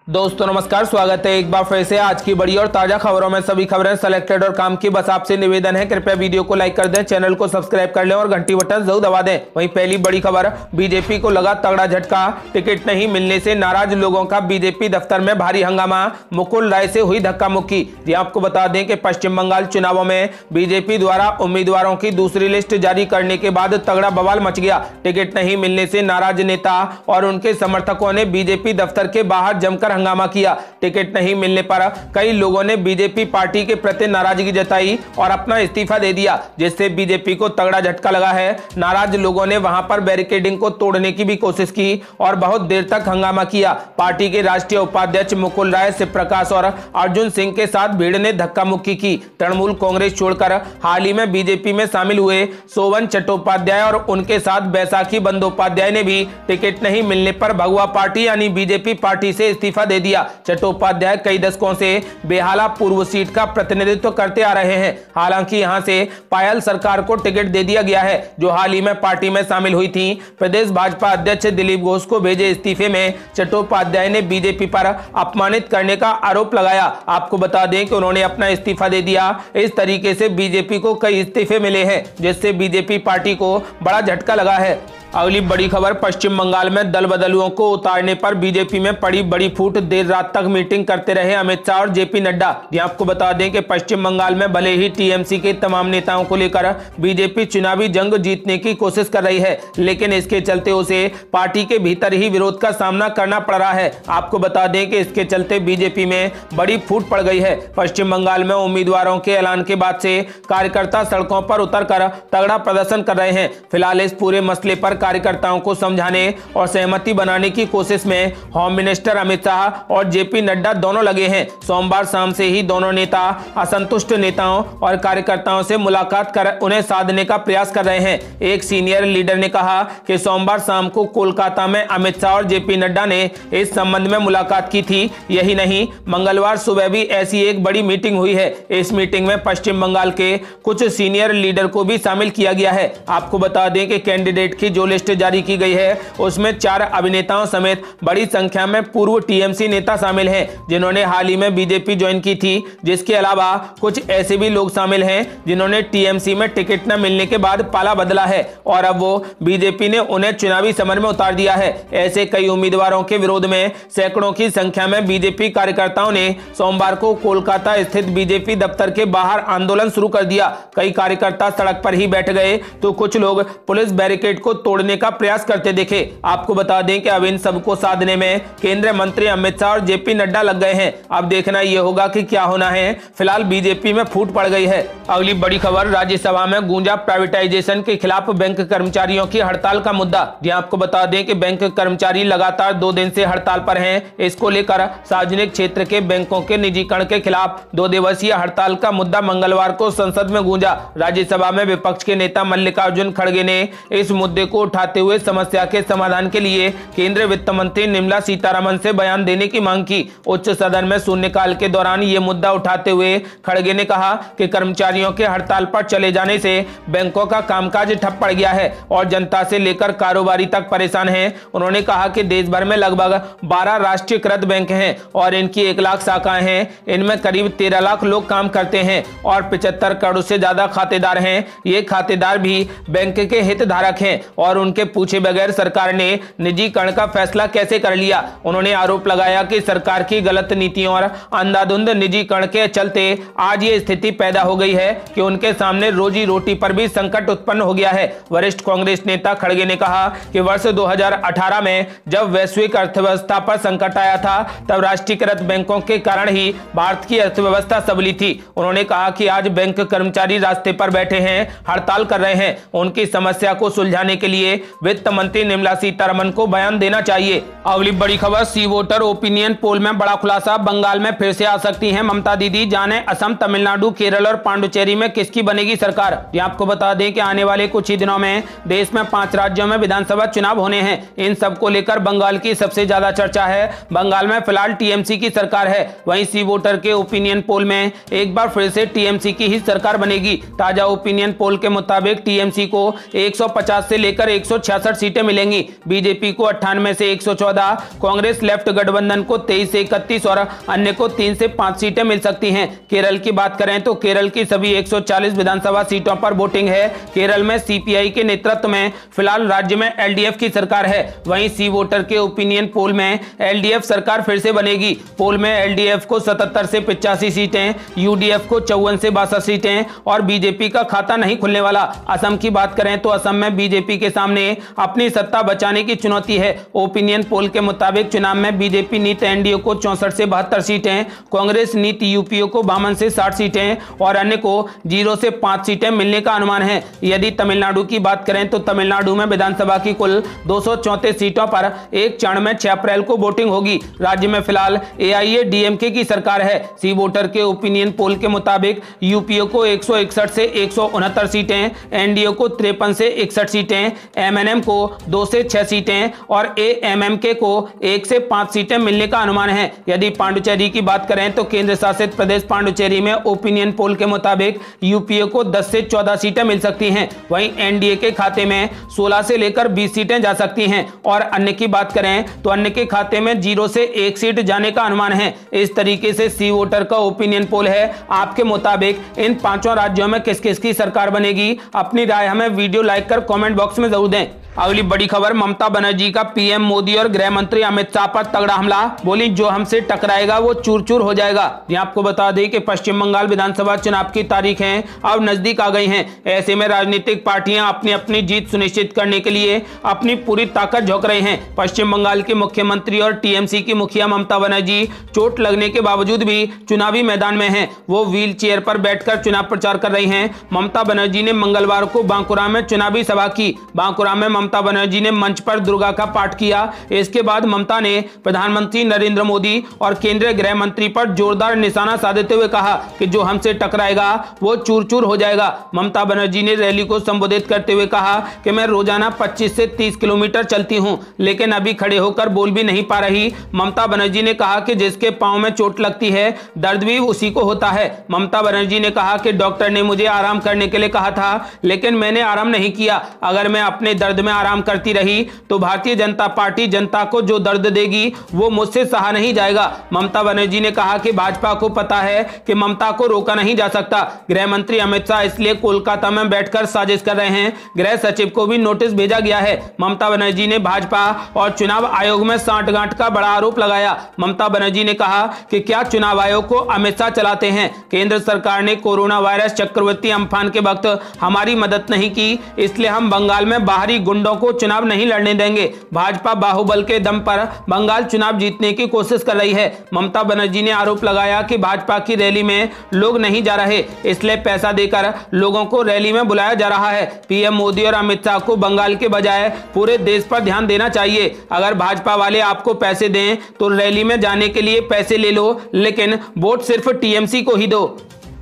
दोस्तों नमस्कार, स्वागत है एक बार फिर से आज की बड़ी और ताजा खबरों में। सभी खबरें सेलेक्टेड और काम की, बस आपसे निवेदन है कृपया वीडियो को लाइक कर दें, चैनल को सब्सक्राइब कर लें और घंटी बटन जरूर दबा दें। वहीं पहली बड़ी खबर, बीजेपी को लगा तगड़ा झटका, टिकट नहीं मिलने से नाराज लोगों का बीजेपी दफ्तर में भारी हंगामा, मुकुल राय से हुई धक्का मुक्की। जी आपको बता दें कि पश्चिम बंगाल चुनावों में बीजेपी द्वारा उम्मीदवारों की दूसरी लिस्ट जारी करने के बाद तगड़ा बवाल मच गया। टिकट नहीं मिलने से नाराज नेता और उनके समर्थकों ने बीजेपी दफ्तर के बाहर जमकर हंगामा किया। टिकट नहीं मिलने पर कई लोगों ने बीजेपी पार्टी के प्रति नाराजगी जताई और अपना इस्तीफा दे दिया, जिससे बीजेपी को तगड़ा झटका लगा है। नाराज लोगों ने वहां पर बैरिकेडिंग को तोड़ने की भी कोशिश की और बहुत देर तक हंगामा किया। पार्टी के राष्ट्रीय उपाध्यक्ष मुकुल राय, शिवप्रकाश और अर्जुन सिंह के साथ भीड़ ने धक्का मुक्की की। तृणमूल कांग्रेस छोड़कर हाल ही में बीजेपी में शामिल हुए सोवन चट्टोपाध्याय और उनके साथ बैसाखी बंदोपाध्याय ने भी टिकट नहीं मिलने पर भगवा पार्टी यानी बीजेपी पार्टी से इस्तीफा दे दिया। चट्टोपाध्याय कई दशकों से बेहाला पूर्व सीट का प्रतिनिधित्व करते आ रहे हैं। हालांकि यहां से पायल सरकार को टिकट दे दिया गया है, जो हाल ही में पार्टी में शामिल हुई थी। प्रदेश भाजपा अध्यक्ष दिलीप घोष को भेजे इस्तीफे में चट्टोपाध्याय ने बीजेपी पर अपमानित करने का आरोप लगाया। आपको बता दें कि उन्होंने अपना इस्तीफा दे दिया। इस तरीके से बीजेपी को कई इस्तीफे मिले हैं, जिससे बीजेपी पार्टी को बड़ा झटका लगा है। अगली बड़ी खबर, पश्चिम बंगाल में दल बदलुओं को उतारने पर बीजेपी में पड़ी बड़ी फूट। देर रात तक मीटिंग करते रहे अमित शाह और जेपी नड्डा। आपको बता दें कि पश्चिम बंगाल में भले ही टीएमसी के तमाम नेताओं को लेकर बीजेपी चुनावी जंग जीतने की कोशिश कर रही है, लेकिन इसके चलते उसे पार्टी के भीतर ही विरोध का सामना करना पड़ रहा है। आपको बता दें कि इसके चलते बीजेपी में बड़ी फूट पड़ गई है। पश्चिम बंगाल में उम्मीदवारों के ऐलान के बाद से कार्यकर्ता सड़कों पर उतरकर तगड़ा प्रदर्शन कर रहे हैं। फिलहाल इस पूरे मसले पर कार्यकर्ताओं को समझाने और सहमति बनाने की कोशिश में होम मिनिस्टर अमित शाह और जेपी नड्डा दोनों लगे हैं। सोमवार शाम से ही दोनों नेता असंतुष्ट नेताओं और कार्यकर्ताओं से मुलाकात कर उन्हें साधने का प्रयास कर रहे हैं। एक सीनियर लीडर ने कहा कि सोमवार शाम को कोलकाता में अमित शाह और जेपी नड्डा ने इस संबंध में मुलाकात की थी। यही नहीं, मंगलवार सुबह भी ऐसी एक बड़ी मीटिंग हुई है। इस मीटिंग में पश्चिम बंगाल के कुछ सीनियर लीडर को भी शामिल किया गया है। आपको बता दें कि कैंडिडेट की जो लिस्ट जारी की गई है उसमें 4 अभिनेताओं समेत बड़ी संख्या में पूर्व टीएमसी नेता शामिल हैं, जिन्होंने हाल ही में बीजेपी ज्वाइन की थी। जिसके अलावा कुछ ऐसे भी लोग शामिल हैं जिन्होंने टीएमसी में टिकट न मिलने के बाद पाला बदला है और अब वो बीजेपी ने उन्हें चुनावी समर में उतार दिया है। ऐसे कई उम्मीदवारों के विरोध में सैकड़ों की संख्या में बीजेपी कार्यकर्ताओं ने सोमवार को कोलकाता स्थित बीजेपी दफ्तर के बाहर आंदोलन शुरू कर दिया। कई कार्यकर्ता सड़क पर ही बैठ गए तो कुछ लोग पुलिस बैरिकेड को तोड़ने का प्रयास करते देखे। आपको बता दें कि अब इन सबको साधने में केंद्रीय मंत्री अमित शाह और जेपी नड्डा लग गए हैं। अब देखना यह होगा कि क्या होना है। फिलहाल बीजेपी में फूट पड़ गई है। अगली बड़ी खबर, राज्यसभा में गूंजा प्राइवेटाइजेशन के खिलाफ बैंक कर्मचारियों की हड़ताल का मुद्दा। जी आपको बता दें कि बैंक कर्मचारी लगातार 2 दिन से हड़ताल पर हैं। इसको लेकर सार्वजनिक क्षेत्र के बैंकों के निजीकरण के खिलाफ 2 दिवसीय हड़ताल का मुद्दा मंगलवार को संसद में गूंजा। राज्यसभा में विपक्ष के नेता मल्लिकार्जुन खड़गे ने इस मुद्दे को उठाते हुए समस्या के समाधान के लिए केंद्रीय वित्त मंत्री निर्मला सीतारमण से बयान देने की मांग की। उच्च सदन में शून्यकाल के दौरान यह मुद्दा उठाते हुए खड़गे ने कहा कि कर्मचारियों के हड़ताल पर चले जाने से बैंकों का कामकाज ठप पड़ गया है और जनता से लेकर कारोबारी तक परेशान हैं। उन्होंने कहा कि देश भर में लगभग 12 राष्ट्रीयकृत बैंक हैं और इनकी 1 लाख शाखाएं हैं। इनमें करीब 13 लाख लोग काम करते हैं और 75 करोड़ से ज्यादा खातेदार हैं। ये खातेदार भी बैंक के हितधारक हैं और उनके पूछे बगैर सरकार ने निजीकरण का फैसला कैसे कर लिया। उन्होंने आरोप लगाया कि सरकार की गलत नीतियों और अंधाधुंध निजीकरण के चलते आज ये स्थिति पैदा हो गई है कि उनके सामने रोजी रोटी पर भी संकट उत्पन्न हो गया है। वरिष्ठ कांग्रेस नेता खड़गे ने कहा कि वर्ष 2018 में जब वैश्विक अर्थव्यवस्था पर संकट आया था, तब राष्ट्रीयकृत बैंकों के कारण ही भारत की अर्थव्यवस्था सबली थी। उन्होंने कहा कि आज बैंक कर्मचारी रास्ते पर बैठे हैं, हड़ताल कर रहे हैं। उनकी समस्या को सुलझाने के लिए वित्त मंत्री निर्मला सीतारमण को बयान देना चाहिए। अगली बड़ी खबर, सी वोटर ओपिनियन पोल में बड़ा खुलासा, बंगाल में फिर से आ सकती हैं ममता दीदी। जाने असम, तमिलनाडु, केरल और पांडुचेरी में किसकी बनेगी सरकार। ये आपको बता दें कि आने वाले कुछ ही दिनों में देश में 5 राज्यों में विधानसभा चुनाव होने हैं। इन सब को लेकर बंगाल की सबसे ज्यादा चर्चा है। बंगाल में फिलहाल टीएमसी की सरकार है। वहीं सी वोटर के ओपिनियन पोल में एक बार फिर से टीएमसी की ही सरकार बनेगी। ताजा ओपिनियन पोल के मुताबिक टीएमसी को 150 से लेकर 166 सीटें मिलेंगी। बीजेपी को 98 में से 114, कांग्रेस लेफ्ट गठबंधन को 23 से 31 और अन्य को 3 से 5 सीटें मिल सकती हैं। केरल की बात करें तो केरल की सभी 140 विधानसभा सीटों पर वोटिंग है। केरल में सीपीआई के नेतृत्व में फिलहाल राज्य में एलडीएफ की सरकार है। वहीं सी वोटर के ओपिनियन पोल में एलडीएफ सरकार फिर से बनेगी। पोल में एलडीएफ को 77 से 85 सीटें, यूडीएफ को 54 से 62 सीटें और बीजेपी का खाता नहीं खुलने वाला। असम की बात करें तो असम में बीजेपी के सामने अपनी सत्ता बचाने की चुनौती है। ओपिनियन पोल के मुताबिक चुनाव में बीजेपी नीति एनडीए को 64 से 72 सीटें, कांग्रेस नीति यूपीओ को 52 से 60 सीटें और अन्य को 0 से 5 सीटें मिलने का अनुमान है। यदि तमिलनाडु की बात करें तो तमिलनाडु में विधानसभा की कुल 234 सीटों पर एक चरण में 6 अप्रैल को वोटिंग होगी। राज्य में फिलहाल एआईएडीएमके की सरकार है। सी वोटर के ओपिनियन पोल के मुताबिक यूपीओ को 161 से 169 सीटें, एनडीए को 53 से 61 सीटें, एमएनएम को 2 से 6 सीटें और एएमएमके को 1 से 5 सीटें मिलने का अनुमान है। यदि पांडुचेरी की बात करें तो केंद्र शासित प्रदेश पांडुचेरी में ओपिनियन पोल के मुताबिक यूपीए को 10 से 14 सीटें मिल सकती हैं। वहीं एनडीए के खाते में 16 से लेकर 20 सीटें जा सकती हैं और अन्य की बात करें तो अन्य के खाते में 0 से 1 सीट जाने का अनुमान है। इस तरीके से सी वोटर का ओपिनियन पोल है। आपके मुताबिक इन 5 राज्यों में किस किस की सरकार बनेगी? अपनी राय हमें वीडियो लाइक कर कमेंट बॉक्स में जरूर दें। अगली बड़ी खबर, ममता बनर्जी का पीएम मोदी और गृह मंत्री अमित शाह पर तगड़ा हमला। बोली जो हमसे टकराएगा वो चूर चूर हो जाएगा। ये आपको बता दें कि पश्चिम बंगाल विधानसभा चुनाव की तारीखें अब नजदीक आ गई हैं। ऐसे में राजनीतिक पार्टियां अपनी अपनी जीत सुनिश्चित करने के लिए अपनी पूरी ताकत झोंक रही हैं। पश्चिम बंगाल के मुख्यमंत्री और टीएमसी की मुखिया ममता बनर्जी चोट लगने के बावजूद भी चुनावी मैदान में है। वो व्हील चेयर पर बैठकर चुनाव प्रचार कर रही हैं। ममता बनर्जी ने मंगलवार को बांकुरा में चुनावी सभा की। बांकुरा में ममता बनर्जी ने मंच पर दुर्गा का पाठ किया। इसके बाद ममता ने प्रधानमंत्री नरेंद्र मोदी और केंद्रीय गृह मंत्री पर जोरदार निशाना साधते हुए कहा कि जो हमसे टकराएगा वो चूर चूर हो जाएगा। ममता बनर्जी ने रैली को संबोधित करते हुए कहा कि मैं रोजाना 25 से 30 किलोमीटर चलती हूं, लेकिन अभी खड़े होकर बोल भी नहीं पा रही। ममता बनर्जी ने कहा कि जिसके पांव में चोट लगती है दर्द भी उसी को होता है। ममता बनर्जी ने कहा कि डॉक्टर ने मुझे आराम करने के लिए कहा था, लेकिन मैंने आराम नहीं किया। अगर मैं अपने दर्द में आराम करती रही तो भारतीय जनता पार्टी जनता को जो दर्द देगी वो मुझसे सहा नहीं जाएगा। ममता बनर्जी ने कहा कि भाजपा को पता है कि ममता को रोका नहीं जा सकता। गृह मंत्री अमित शाह इसलिए कोलकाता में बैठकर साजिश कर रहे हैं। गृह सचिव को भी नोटिस भेजा गया है। ममता बनर्जी ने भाजपा और चुनाव आयोग में सांठगांठ का बड़ा आरोप लगाया। ममता बनर्जी ने कहा कि क्या चुनाव आयोग को अमित शाह चलाते हैं? केंद्र सरकार ने कोरोना वायरस चक्रवर्ती अम्फान के वक्त हमारी मदद नहीं की, इसलिए हम बंगाल में बाहरी गुंडों को चुनाव नहीं लड़ने देंगे। भाजपा बाहुबल के दम पर बंगाल चुनाव जीतने की कोशिश कर रही है। ममता बनर्जी ने आरोप लगाया कि भाजपा की रैली में लोग नहीं जा रहे, इसलिए पैसा देकर लोगों को रैली में बुलाया जा रहा है। पीएम मोदी और अमित शाह को बंगाल के बजाय पूरे देश पर ध्यान देना चाहिए। अगर भाजपा वाले आपको पैसे दें तो रैली में जाने के लिए पैसे ले लो, लेकिन वोट सिर्फ टीएमसी को ही दो।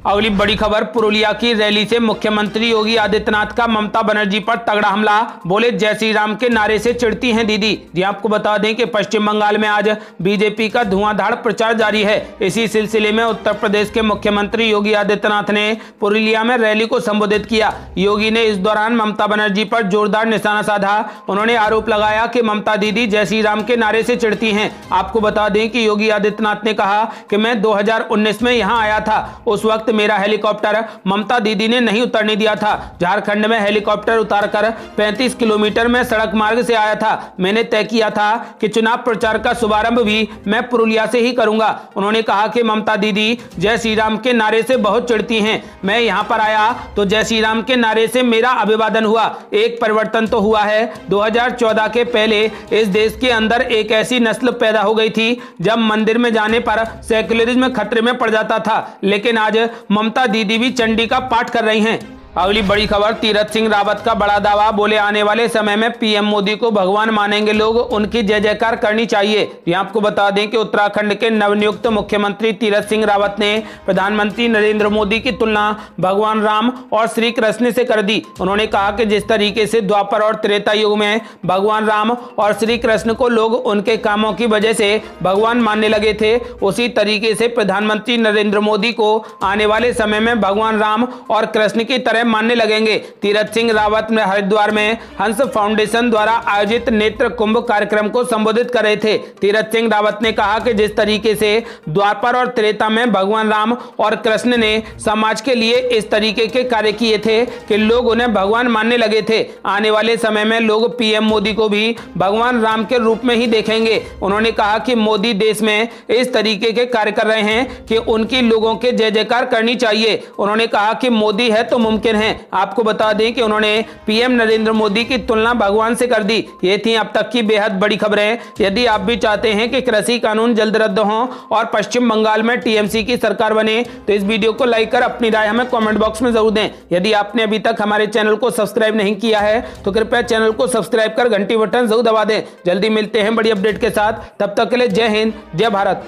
अगली बड़ी खबर, पुरुलिया की रैली से मुख्यमंत्री योगी आदित्यनाथ का ममता बनर्जी पर तगड़ा हमला। बोले जय श्री राम के नारे से चिढ़ती हैं दीदी। जी आपको बता दें कि पश्चिम बंगाल में आज बीजेपी का धुआंधार प्रचार जारी है। इसी सिलसिले में उत्तर प्रदेश के मुख्यमंत्री योगी आदित्यनाथ ने पुरुलिया में रैली को संबोधित किया। योगी ने इस दौरान ममता बनर्जी पर जोरदार निशाना साधा। उन्होंने आरोप लगाया कि ममता दीदी जय श्री राम के नारे से चिढ़ती हैं। आपको बता दें कि योगी आदित्यनाथ ने कहा कि मैं 2019 में यहाँ आया था, उस वक्त मेरा हेलीकॉप्टर ममता दीदी ने नहीं उतरने दिया था। झारखंड में हेलीकॉप्टर उतारकर 35 किलोमीटर में सड़क मार्ग से आया था। मैंने तय किया था कि चुनाव प्रचार का शुभारंभ भी मैं पुरुलिया से ही करूंगा। उन्होंने कहा कि ममता दीदी जय श्री राम के नारे से बहुत चिढ़ती हैं। मैं यहां पर आया तो जय श्री राम के नारे से मेरा अभिवादन हुआ। एक परिवर्तन तो हुआ है। 2014 के पहले इस देश के अंदर एक ऐसी नस्ल पैदा हो गई थी जब मंदिर में जाने पर सेक्युलरिज्म खतरे में पड़ जाता था, लेकिन आज ममता दीदी भी चंडी का पाठ कर रही हैं। अगली बड़ी खबर, तीरथ सिंह रावत का बड़ा दावा। बोले आने वाले समय में पीएम मोदी को भगवान मानेंगे लोग, उनकी जय जयकार करनी चाहिए। यहां आपको बता दें कि उत्तराखंड के नवनियुक्त मुख्यमंत्री तीरथ सिंह रावत ने प्रधानमंत्री नरेंद्र मोदी की तुलना भगवान राम और श्री कृष्ण से कर दी। उन्होंने कहा कि जिस तरीके से द्वापर और त्रेता युग में भगवान राम और श्री कृष्ण को लोग उनके कामों की वजह से भगवान मानने लगे थे, उसी तरीके से प्रधानमंत्री नरेंद्र मोदी को आने वाले समय में भगवान राम और कृष्ण की तरह तरह मानने लगेंगे। तीरथ सिंह रावत ने हरिद्वार में हंस फाउंडेशन द्वारा आयोजित नेत्र कुंभ कार्यक्रम को संबोधित कर रहे थे। तीरथ सिंह रावत ने कहा कि जिस तरीके से द्वापर और त्रेता में भगवान राम और कृष्ण ने समाज के लिए इस तरीके के कार्य किए थे कि लोग उन्हें भगवान मानने लगे थे, आने वाले समय में लोग पीएम मोदी को भी भगवान राम के रूप में ही देखेंगे। उन्होंने कहा कि मोदी देश में इस तरीके के कार्य कर रहे हैं कि उनकी लोगों के जय जयकार करनी चाहिए। उन्होंने कहा कि मोदी है तो मुमकिन है। आपको बता दें कि उन्होंने पीएम नरेंद्र मोदी की तुलना भगवान से कर दी। ये थी अब तक की बेहद बड़ी खबरें। यदि आप भी चाहते हैं कि कृषि कानून जल्द रद्द हों और पश्चिम बंगाल में टीएमसी की सरकार बने तो इस वीडियो को लाइक कर अपनी राय हमें कमेंट बॉक्स में जरूर दें। यदि आपने अभी तक हमारे चैनल को सब्सक्राइब नहीं किया है तो कृपया चैनल को सब्सक्राइब कर घंटी बटन जरूर दबा दें। जल्दी मिलते हैं बड़ी अपडेट के साथ, तब तक के लिए जय हिंद, जय भारत।